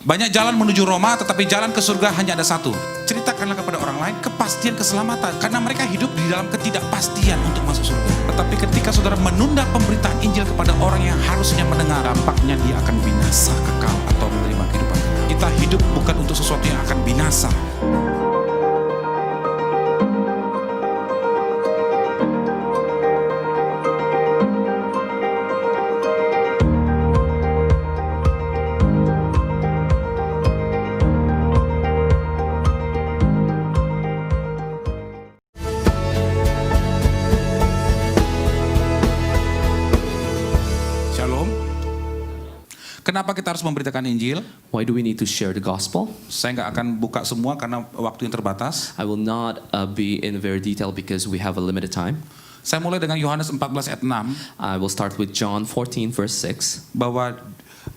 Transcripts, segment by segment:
Banyak jalan menuju Roma, tetapi jalan ke surga hanya ada satu. Ceritakanlah kepada orang lain kepastian keselamatan, karena mereka hidup di dalam ketidakpastian untuk masuk surga. Tetapi ketika saudara menunda pemberitaan Injil kepada orang yang harusnya mendengar, dampaknya dia akan binasa kekal atau menerima kehidupan kekal. Kita hidup bukan untuk sesuatu yang akan binasa. Kenapa kita harus memberitakan Injil? Why do we need to share the gospel? Saya nggak akan buka semua karena waktu yang terbatas. I will not be in very detail because we have a limited time. Saya mulai dengan Yohanes 14 ayat 6. I will start with John 14 verse 6. Bahwa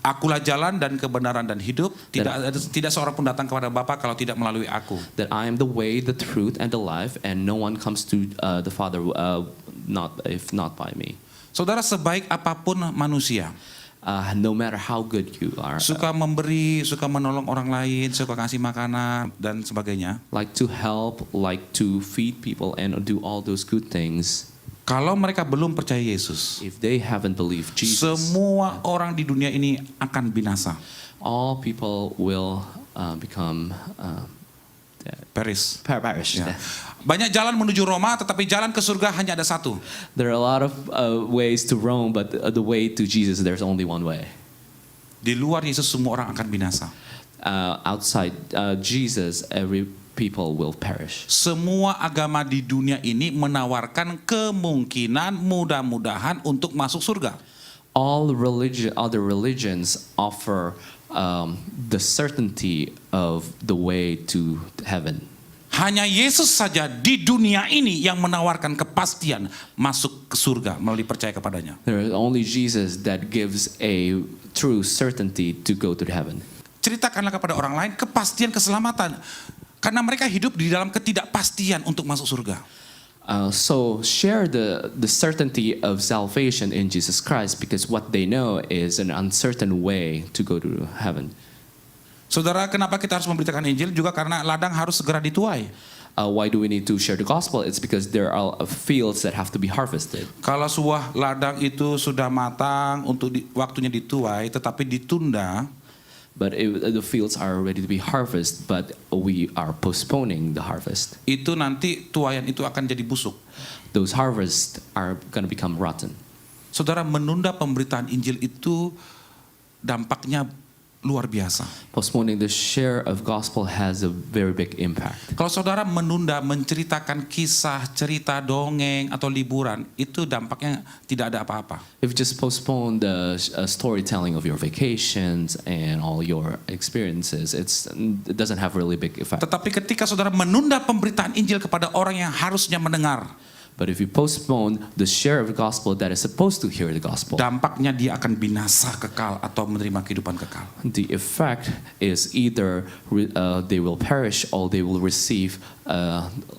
akulah jalan dan kebenaran dan hidup. Tidak seorang pun datang kepada Bapa kalau tidak melalui aku. That I am the way, the truth, and the life, and no one comes to the Father if not by me. Saudara, sebaik apapun manusia, no matter how good you are, suka memberi, suka menolong orang lain, suka kasih makanan dan sebagainya, like to help, like to feed people and do all those good things. Kalau mereka belum percaya Yesus, if they haven't believed Jesus, semua orang di dunia ini akan binasa. All people will become perish. perish. Ya. Banyak jalan menuju Roma, tetapi jalan ke surga hanya ada satu. There are a lot of ways to Rome, but the way to Jesus, there's only one way. Di luar Yesus semua orang akan binasa. Outside Jesus, every people will perish. Semua agama di dunia ini menawarkan kemungkinan mudah-mudahan untuk masuk surga. Other religions offer the certainty of the way to heaven. Hanya Yesus saja di dunia ini yang menawarkan kepastian masuk ke surga melalui percaya kepadanya. There is only Jesus that gives a true certainty to go to heaven. Ceritakanlah kepada orang lain kepastian keselamatan, karena mereka hidup di dalam ketidakpastian untuk masuk surga. So share the certainty of salvation in Jesus Christ, because what they know is an uncertain way to go to heaven. Saudara, kenapa kita harus memberitakan Injil? Juga karena ladang harus segera dituai. Why do we need to share the gospel? It's because there are fields that have to be harvested. Kalau sebuah ladang itu sudah matang untuk waktunya dituai, tetapi ditunda, but the fields are ready to be harvested, but we are postponing the harvest. Itu nanti tuaian itu akan jadi busuk. Those harvests are going to become rotten. Saudara, menunda pemberitaan Injil itu dampaknya luar biasa. Postponing the share of gospel has a very big impact. Kalau saudara menunda menceritakan kisah, cerita, dongeng, atau liburan, itu dampaknya tidak ada apa-apa. If you just postpone the storytelling of your vacations and all your experiences, it doesn't have really big effect. Tetapi ketika saudara menunda pemberitaan Injil kepada orang yang harusnya mendengar, but if you postpone the share of the gospel that is supposed to hear the gospel, dampaknya dia akan binasa kekal atau menerima kehidupan kekal. the effect is either they will perish or they will receive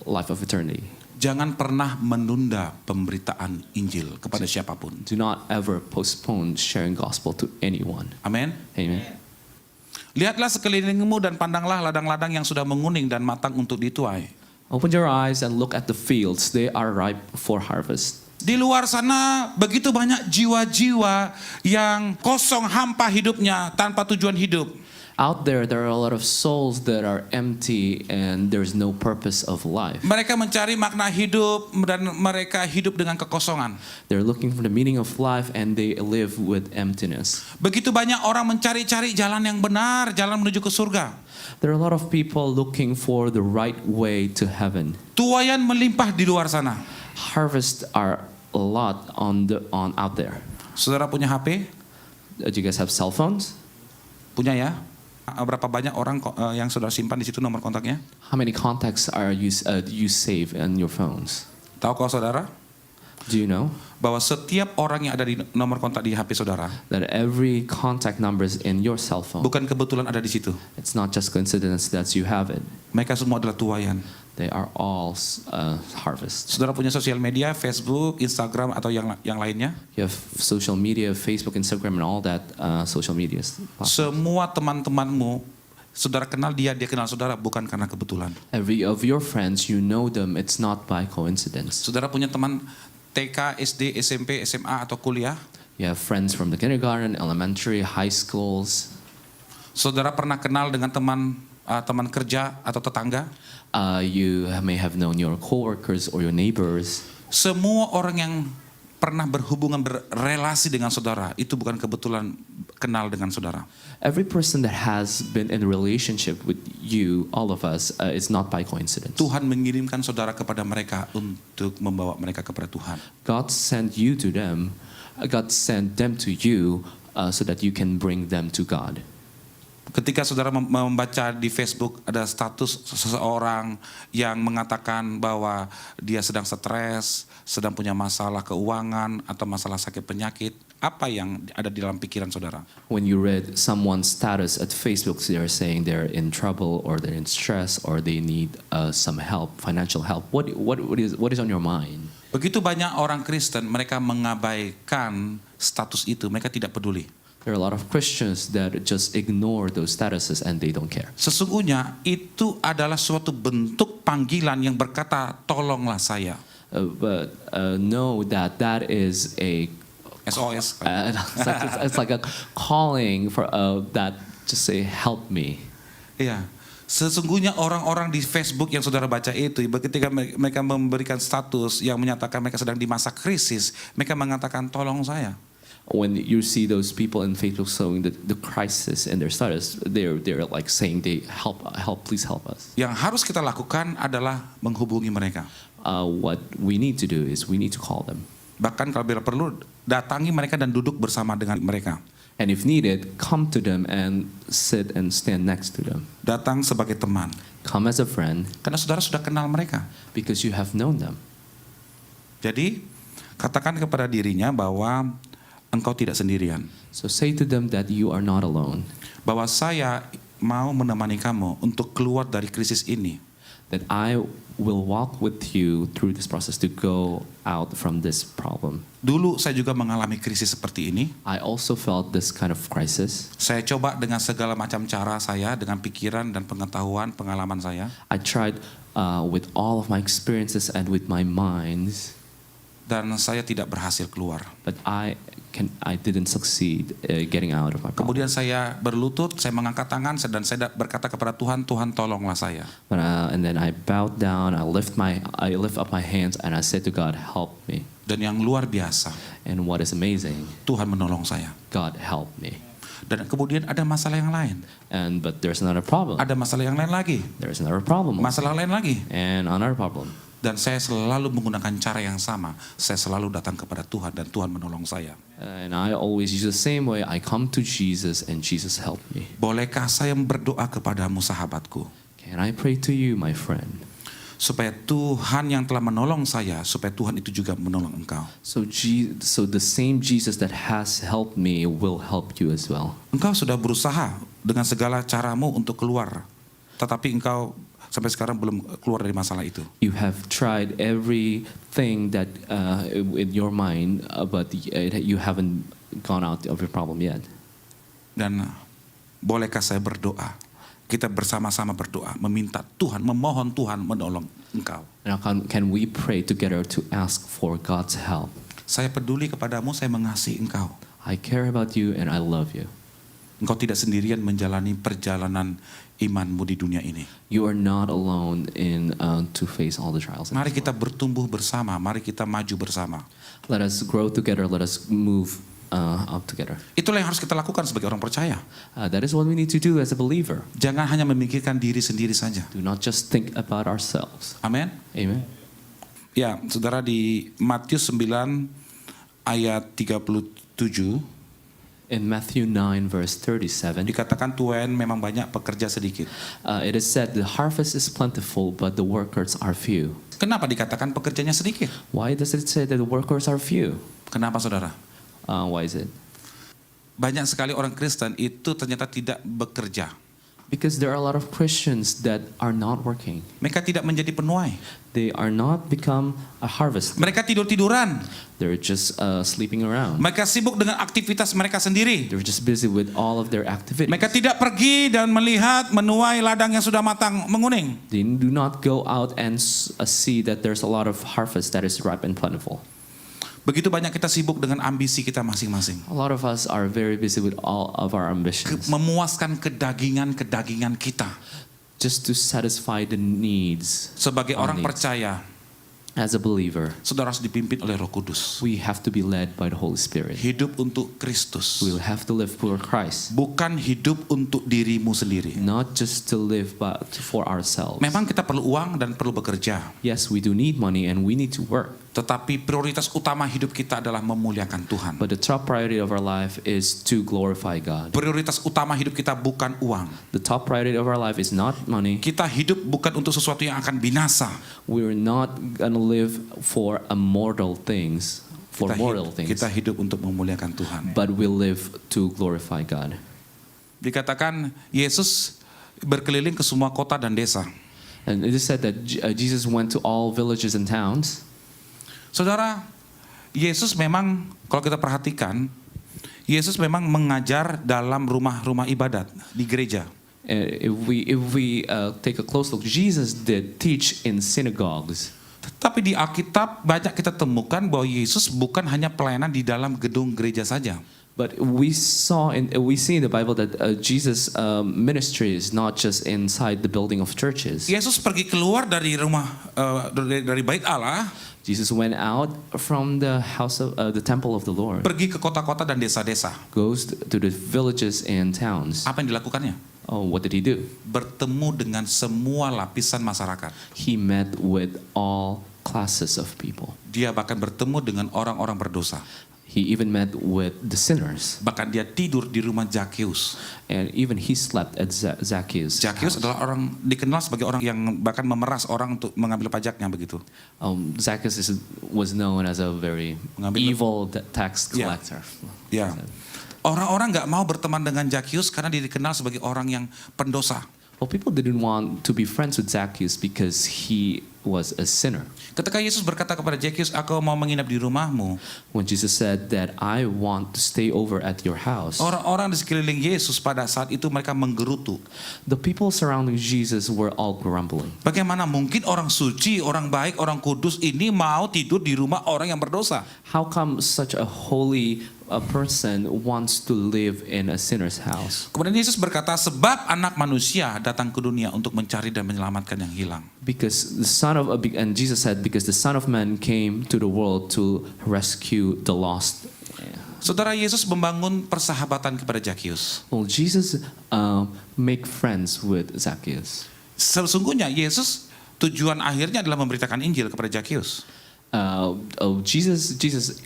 life of eternity. Jangan pernah menunda pemberitaan Injil kepada siapapun. Do not ever postpone sharing gospel to anyone. Amin. Amen. Lihatlah sekelilingmu dan pandanglah ladang-ladang yang sudah menguning dan matang untuk dituai. Open your eyes and look at the fields. They are ripe for harvest. Di luar sana begitu banyak jiwa-jiwa yang kosong, hampa hidupnya, tanpa tujuan hidup. Out there are a lot of souls that are empty and there's no purpose of life. Mereka mencari makna hidup dan mereka hidup dengan kekosongan. They're looking for the meaning of life and they live with emptiness. Begitu banyak orang mencari-cari jalan yang benar, jalan menuju ke surga. There are a lot of people looking for the right way to heaven. Tuaian melimpah di luar sana. Harvests are a lot out there. Saudara punya HP? Do you guys have cell phones? Punya ya? Berapa banyak orang yang saudara simpan di situ nomor kontaknya? How many contacts are you save in your phones? Tahu kau saudara? Do you know bahwa setiap orang yang ada di nomor kontak di HP saudara that every contact numbers in your cell phone, bukan kebetulan ada di situ. it's not just coincidence that you have it. Mereka semua adalah tuaian. They are all harvest. Saudara punya sosial media, Facebook, Instagram atau yang lainnya. You have social media, Facebook, Instagram, and all that social media. Semua teman-temanmu, saudara kenal dia, dia kenal saudara, bukan karena kebetulan. Every of your friends, you know them. It's not by coincidence. Saudara punya teman TK, SD, SMP, SMA atau kuliah. You have friends from the kindergarten, elementary, high schools. Saudara pernah kenal dengan teman kerja atau tetangga. You may have known your coworkers or your neighbors. Semua orang yang pernah berrelasi dengan saudara itu bukan kebetulan kenal dengan saudara. Every person that has been in a relationship with you, all of us, is not by coincidence. Tuhan mengirimkan saudara kepada mereka untuk membawa mereka kepada Tuhan. God sent you to them. God sent them to you so that you can bring them to God. Ketika saudara membaca di Facebook ada status seseorang yang mengatakan bahwa dia sedang stres, sedang punya masalah keuangan atau masalah sakit penyakit, apa yang ada di dalam pikiran saudara? When you read someone's status at Facebook, they're saying they're in trouble or they're in stress or they need some help, financial help. What is on your mind? Begitu banyak orang Kristen, mereka mengabaikan status itu, mereka tidak peduli. There are a lot of Christians that just ignore those statuses and they don't care. Sesungguhnya itu adalah suatu bentuk panggilan yang berkata, tolonglah saya. But know that is a SOS. it's like a calling for that just say help me. Iya. Sesungguhnya orang-orang di Facebook yang saudara baca itu, ketika mereka memberikan status yang menyatakan mereka sedang di masa krisis, mereka mengatakan tolong saya. When you see those people in Facebook showing the crisis in their status, they're like saying they help, please help us. Yang harus kita lakukan adalah menghubungi mereka. What we need to do is we need to call them. Bahkan kalau bila perlu, datangi mereka dan duduk bersama dengan mereka. And if needed, come to them and sit and stand next to them. Datang sebagai teman. Come as a friend. Karena saudara sudah kenal mereka. Because you have known them. Jadi, katakan kepada dirinya bahwa engkau tidak sendirian. So say to them that you are not alone. Bahwa saya mau menemani kamu untuk keluar dari krisis ini. That I will walk with you through this process to go out from this problem. Dulu saya juga mengalami krisis seperti ini. I also felt this kind of crisis. Saya coba dengan segala macam cara saya, dengan pikiran dan pengetahuan, pengalaman saya. I tried with all of my experiences and with my mind. Dan saya tidak berhasil keluar. But I didn't succeed getting out of my problem. Kemudian saya berlutut, saya mengangkat tangan dan saya berkata kepada Tuhan, Tuhan tolonglah saya. And then I bowed down, I lift up my hands and I said to God, help me. Dan yang luar biasa, And what is amazing, Tuhan menolong saya. God help me. Dan kemudian ada masalah yang lain. But there's another problem. Ada masalah yang lain lagi. There's another problem. Masalah lain lagi. And another problem. Dan saya selalu menggunakan cara yang sama. Saya selalu datang kepada Tuhan dan Tuhan menolong saya. And I always use the same way. I come to Jesus and Jesus help me. Bolehkah saya berdoa kepadamu sahabatku? Can I pray to you, my friend? Supaya Tuhan yang telah menolong saya, supaya Tuhan itu juga menolong engkau. So the same Jesus that has helped me will help you as well. Engkau sudah berusaha dengan segala caramu untuk keluar. Tetapi engkau sampai sekarang belum keluar dari masalah itu. You have tried everything that in your mind, but you haven't gone out of your problem yet. Dan bolehkah saya berdoa? Kita bersama-sama berdoa, meminta Tuhan, memohon Tuhan menolong engkau. Now can we pray together to ask for God's help? Saya peduli kepadamu, saya mengasihi engkau. I care about you and I love you. Engkau tidak sendirian menjalani perjalanan imanmu di dunia ini. You are not alone in to face all the trials. Mari kita bertumbuh bersama, mari kita maju bersama. Let us grow together. Let us move up together. Itulah yang harus kita lakukan sebagai orang percaya. That is what we need to do as a believer. Jangan hanya memikirkan diri sendiri saja. Do not just think about ourselves. Amin. Amen. Ya, saudara, di Matius 9 ayat 37. In Matthew 9, verse 37, dikatakan tuan memang banyak, pekerja sedikit. it is said, the harvest is plentiful, but the workers are few. Kenapa dikatakan pekerjanya sedikit? Why does it say that the workers are few? Kenapa saudara? Why is it? Banyak sekali orang Kristen itu ternyata tidak bekerja. Because there are a lot of Christians that are not working. Mereka tidak menjadi penuai. They are not become a harvest. Mereka tidur-tiduran. They're just sleeping around. Mereka sibuk dengan aktivitas mereka sendiri. They're just busy with all of their activities. Mereka tidak pergi dan melihat menuai ladang yang sudah matang menguning. They do not go out and see that there's a lot of harvest that is ripe and plentiful. Begitu banyak kita sibuk dengan ambisi kita masing-masing. A lot of us are very busy with all of our ambitions. Memuaskan kedagingan kita. Just to satisfy the needs. Sebagai Our orang needs. percaya, As a believer, saudara harus dipimpin oleh Roh Kudus. we have to be led by the Holy Spirit. Hidup untuk Kristus. We will have to live for Christ, Bukan hidup untuk dirimu sendiri. not just to live but for ourselves. Memang kita perlu uang dan perlu bekerja. Yes, we do need money and we need to work. Tetapi prioritas utama hidup kita adalah memuliakan Tuhan. But the top priority of our life is to glorify God. Prioritas utama hidup kita bukan uang. The top priority of our life is not money. Kita hidup bukan untuk sesuatu yang akan binasa. We're not gonna live for mortal things, Kita hidup untuk memuliakan Tuhan. but we live to glorify God. Dikatakan Yesus berkeliling ke semua kota dan desa. And it is said that Jesus went to all villages and towns. Saudara, Yesus memang kalau kita perhatikan, Yesus memang mengajar dalam rumah-rumah ibadat di gereja. If we take a close look, Jesus did teach in synagogues. Tetapi di Alkitab banyak kita temukan bahwa Yesus bukan hanya pelayanan di dalam gedung gereja saja. But we see in the Bible that Jesus' ministry is not just inside the building of churches. Yesus pergi keluar dari dari bait Allah, Jesus went out from the house of the temple of the Lord, pergi ke kota-kota dan desa-desa. goes to the villages and towns. Apa yang dilakukannya? Oh, what did he do? Bertemu dengan semua lapisan masyarakat. He met with all classes of people. Dia bahkan bertemu dengan orang-orang berdosa. He even met with the sinners, Bahkan dia tidur di rumah Zakheus. and even he slept at Zacchaeus' Zakheus house. adalah orang dikenal sebagai orang yang bahkan memeras orang untuk mengambil pajaknya begitu. Zacchaeus was known as a very Mengambil- evil tax Yeah. collector. Ya. Orang-orang nggak mau berteman dengan Zakheus karena dia dikenal sebagai orang yang pendosa. Well, people didn't want to be friends with Zacchaeus because he was a sinner. Ketika Yesus berkata kepada Zakheus, "Aku mau menginap di rumahmu," When Jesus said that I want to stay over at your house, orang-orang di sekeliling Yesus pada saat itu mereka menggerutu. the people surrounding Jesus were all grumbling. Bagaimana mungkin orang suci, orang baik, orang kudus ini mau tidur di rumah orang yang berdosa? How come such a holy person wants to live in a sinner's house? Kemudian Yesus berkata, "Sebab Anak Manusia datang ke dunia untuk mencari dan menyelamatkan yang hilang." Because and Jesus said, because the Son of Man came to the world to rescue the lost. Saudara, Yesus membangun persahabatan kepada Zakheus. Well, Jesus make friends with Zacchaeus. Sesungguhnya Yesus tujuan akhirnya adalah memberitakan Injil kepada Zakheus. Jesus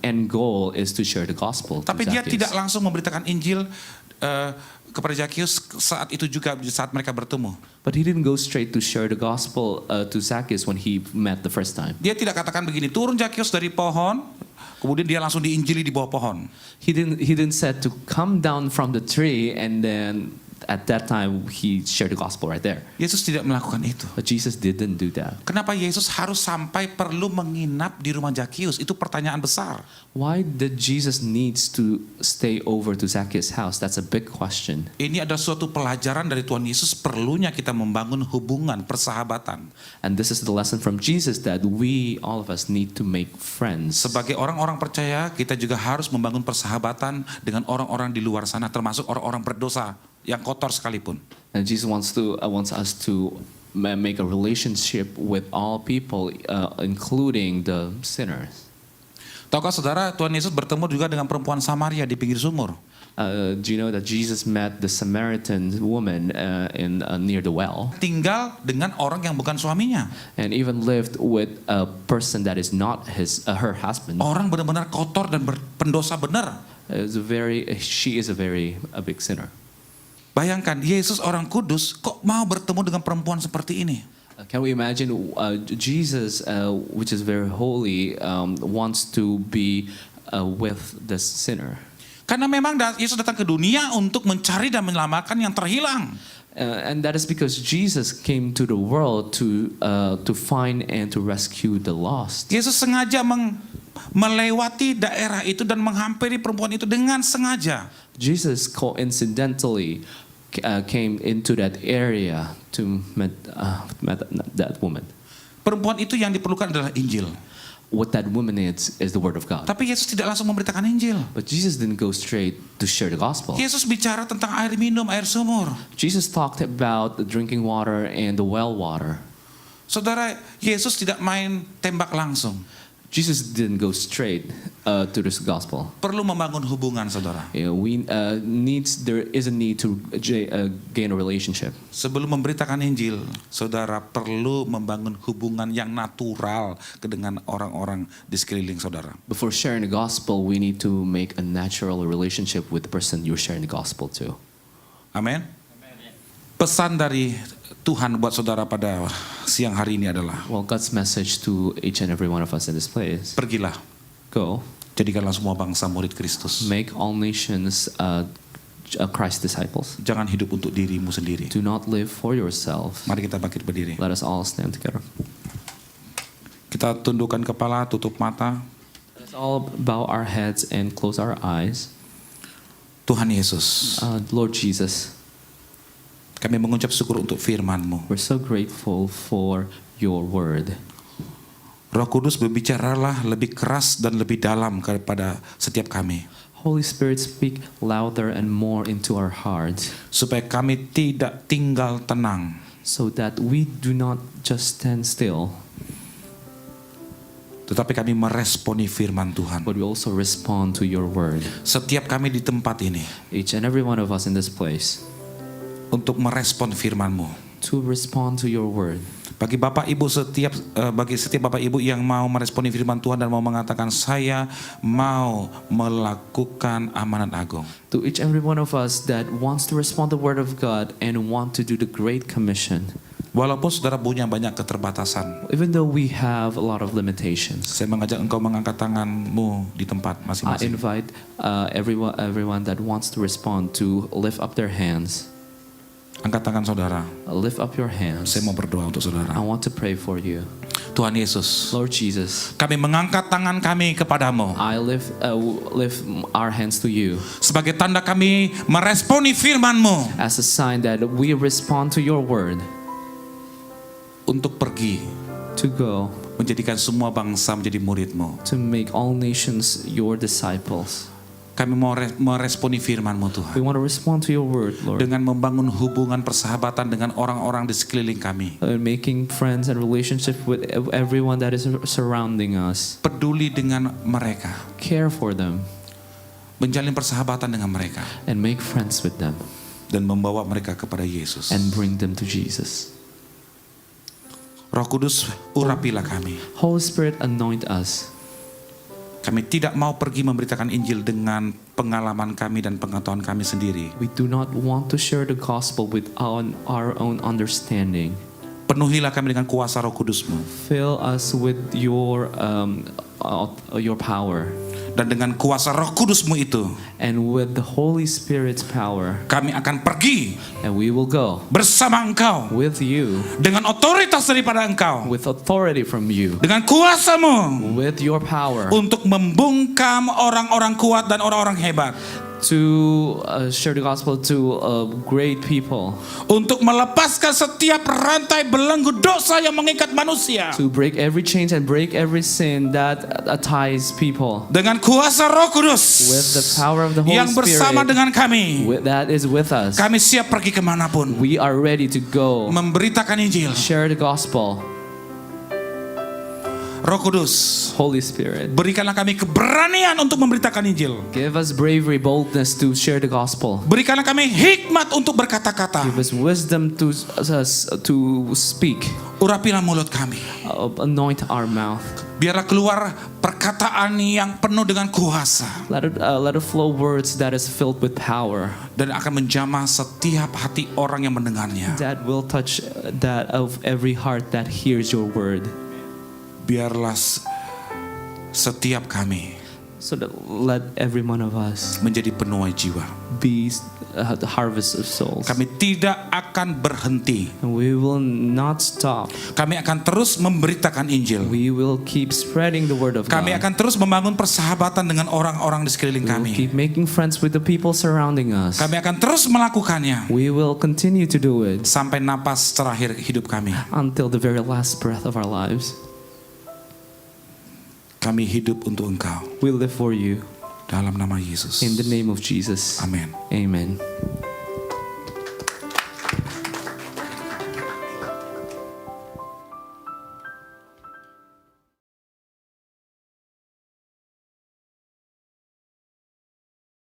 end goal is to share the gospel. Tapi to dia Zacchaeus. tidak langsung memberitakan Injil kepada Zakheus saat itu juga, saat mereka bertemu. But he didn't go straight to share the gospel to Zacchaeus when he met the first time. Dia tidak katakan begini, turun Zakheus dari pohon, kemudian dia langsung diinjili di bawah pohon. He didn't said to come down from the tree and then at that time he shared the gospel right there. Yesus tidak melakukan itu. But Jesus didn't do that. Kenapa Yesus harus sampai perlu menginap di rumah Zakheus? Itu pertanyaan besar. Why did Jesus needs to stay over to Zacchaeus' house? That's a big question. Ini adalah suatu pelajaran dari Tuhan Yesus, perlunya kita membangun hubungan, persahabatan. And this is the lesson from Jesus that we, all of us, need to make friends. Sebagai orang-orang percaya, kita juga harus membangun persahabatan dengan orang-orang di luar sana, termasuk orang-orang berdosa yang kotor sekalipun. And Jesus wants us to make a relationship with all people, including the sinners. Tahukah saudara, Tuhan Yesus bertemu juga dengan perempuan Samaria di pinggir sumur. Do you know that Jesus met the Samaritan woman near the well, Tinggal dengan orang yang bukan suaminya. and even lived with a person that is not her husband? Orang benar-benar kotor dan pendosa benar. She is a big sinner. Bayangkan, Yesus orang kudus kok mau bertemu dengan perempuan seperti ini? Can we imagine Jesus, which is very holy, wants to be with the sinner? Karena memang Yesus datang ke dunia untuk mencari dan menyelamatkan yang terhilang. And that is because Jesus came to the world to find and to rescue the lost. Yesus sengaja melewati daerah itu dan menghampiri perempuan itu dengan sengaja. Jesus coincidentally came into that area to meet that woman. Perempuan itu yang diperlukan adalah Injil. What that woman is the word of God. Tapi Yesus tidak langsung memberitakan Injil. But Jesus didn't go straight to share the gospel. Yesus bicara tentang air minum, air sumur. Jesus talked about the drinking water and the well water. Saudara, Yesus tidak main tembak langsung. Jesus didn't go straight to this gospel. Perlu membangun hubungan, saudara. There is a need to gain a relationship. Sebelum memberitakan Injil, saudara perlu membangun hubungan yang natural dengan orang-orang di sekeliling saudara. Before sharing the gospel, we need to make a natural relationship with the person you're sharing the gospel to. Amin. Pesan dari Tuhan buat saudara pada siang hari ini adalah, Well, God's message to each and every one of us in this place. pergilah, Go, jadikanlah semua bangsa murid Kristus. make all nations Christ's disciples. Jangan hidup untuk dirimu sendiri. Do not live for yourself. Mari kita bangkit berdiri. Let us all stand together. Kita tundukkan kepala, tutup mata. Let's all bow our heads and close our eyes. Tuhan Yesus, Lord Jesus, kami mengucap syukur untuk firman-Mu. we're so grateful for your word. Roh Kudus, berbicaralah lebih keras dan lebih dalam kepada setiap kami, Holy Spirit, speak louder and more into our hearts supaya kami tidak tinggal tenang, so that we do not just stand still, tetapi kami meresponi firman Tuhan. but we also respond to your word. Setiap kami di tempat ini Each and every one of us in this place untuk merespon firman-Mu. to respond to your word. Bagi Bapak Ibu bagi setiap Bapak Ibu yang mau meresponi firman Tuhan dan mau mengatakan saya mau melakukan amanat agung. To each and every one of us that wants to respond to the word of God and want to do the Great Commission, Walaupun saudara punya banyak keterbatasan, even though we have a lot of limitations, saya mengajak engkau mengangkat tanganmu di tempat I masing-masing. invite everyone that wants to respond to lift up their hands. Angkat tangan saudara. Lift up your hands. Saya mau berdoa untuk I saudara. want to pray for you. Tuhan Yesus, Lord Jesus, kami mengangkat tangan kami kepadamu I lift our hands to you sebagai tanda kami meresponi firman-Mu as a sign that we respond to your word untuk pergi to go menjadikan semua bangsa menjadi murid-Mu. to make all nations your disciples. Kami mau meresponi firman-Mu Tuhan We want to respond to your word, Lord, dengan membangun hubungan persahabatan dengan orang-orang di sekeliling kami. making friends and relationship with everyone that is surrounding us. Peduli dengan mereka, Care for them menjalin persahabatan dengan mereka, and make friends with them dan membawa mereka kepada Yesus. and bring them to Jesus. Roh Kudus, urapilah kami. Holy Spirit, anoint us. Kami tidak mau pergi memberitakan Injil dengan pengalaman kami dan pengetahuan kami sendiri. We do not want to share the gospel with our own understanding. Penuhilah kami dengan kuasa Roh Kudus-Mu. Fill us with your power, Dan dengan kuasa Roh Kudus-Mu itu, and with the Holy Spirit's power, kami akan pergi and we will go bersama Engkau with you, dengan otoritas daripada Engkau, with authority from you, dengan kuasa-Mu with your power, untuk membungkam orang-orang kuat dan orang-orang hebat, to share the gospel to great people, untuk melepaskan setiap rantai belenggu dosa yang mengikat manusia. to break every chains and break every sin that ties people. Dengan kuasa Roh Kudus With the power of the Holy yang bersama Spirit dengan kami, that is with us, kami siap pergi kemanapun we are ready to go memberitakan Injil. share the gospel. Roh Kudus, Holy Spirit, berikanlah kami keberanian untuk memberitakan Injil. give us bravery, boldness to share the gospel. Berikanlah kami hikmat untuk berkata-kata. Give us wisdom to speak. Urapilah mulut kami. Anoint our mouth. Biarlah keluar perkataan yang penuh dengan kuasa Let it flow words that is filled with power, dan akan menjamah setiap hati orang yang mendengarnya. that will touch that of every heart that hears your word. Biarlah setiap kami So that let every one of us menjadi penuai jiwa. be the harvest of souls. Kami tidak akan berhenti. And we will not stop. Kami akan terus memberitakan Injil. We will keep spreading the word of Kami God. akan terus membangun persahabatan dengan orang-orang di sekeliling We will kami. keep making friends with the people surrounding us. Kami akan terus melakukannya We will continue to do it sampai napas terakhir hidup kami. until the very last breath of our lives. Kami hidup untuk Engkau We live for you. dalam nama Yesus. In the name of Jesus. Amin. Amen.